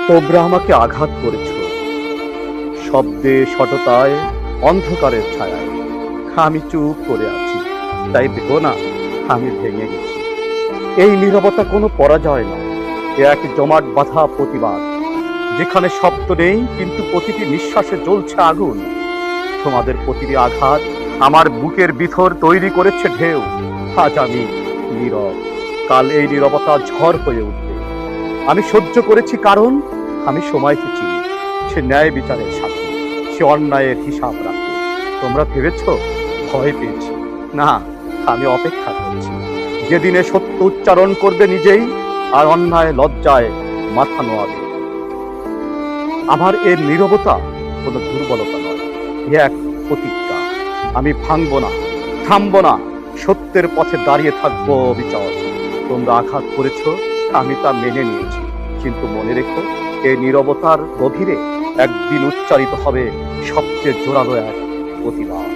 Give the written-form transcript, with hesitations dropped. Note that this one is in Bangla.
তোমরা আমাকে আঘাত করেছ, শব্দে, সততায়, অন্ধকারের ছায়ায়। আমি চুপ করে আছি, তাই দেখো না আমি ভেঙে গেছি। এই নীরবতা কোনো পরাজয় নয়, এ এক জমাট বাঁধা প্রতিবাদ, যেখানে শব্দ নেই কিন্তু প্রতিটি নিঃশ্বাসে জ্বলছে আগুন। তোমাদের প্রতিটি আঘাত আমার বুকের ভিতর তৈরি করেছে ঢেউ। আজ আমি নীরব, কাল এই নীরবতা ঝড় হয়ে উঠবে। আমি সহ্য করেছি কারণ আমি সময়কে চিনি। সে ন্যায় বিচারের সাথে, সে অন্যায়ের হিসাব রাখে। তোমরা ভেবেছ ভয় পেয়েছি? না, আমি অপেক্ষা করছি যেদিনে সত্য উচ্চারণ করবে নিজেই, আর অন্যায় লজ্জায় মাথা নোয়াবে। আমার এর নীরবতা কোনো দুর্বলতা নয়, এ এক প্রতিজ্ঞা। আমি ভাঙবো না, থামবো না, সত্যের পথে দাঁড়িয়ে থাকবো অবিচল। তোমরা আঘাত করেছ, আমি তা মেনে নিয়েছি, কিন্তু মনে রেখো, এই নীরবতার গভীরে একদিন উচ্চারিত হবে সবচেয়ে জোরালো এক প্রতিবাদ।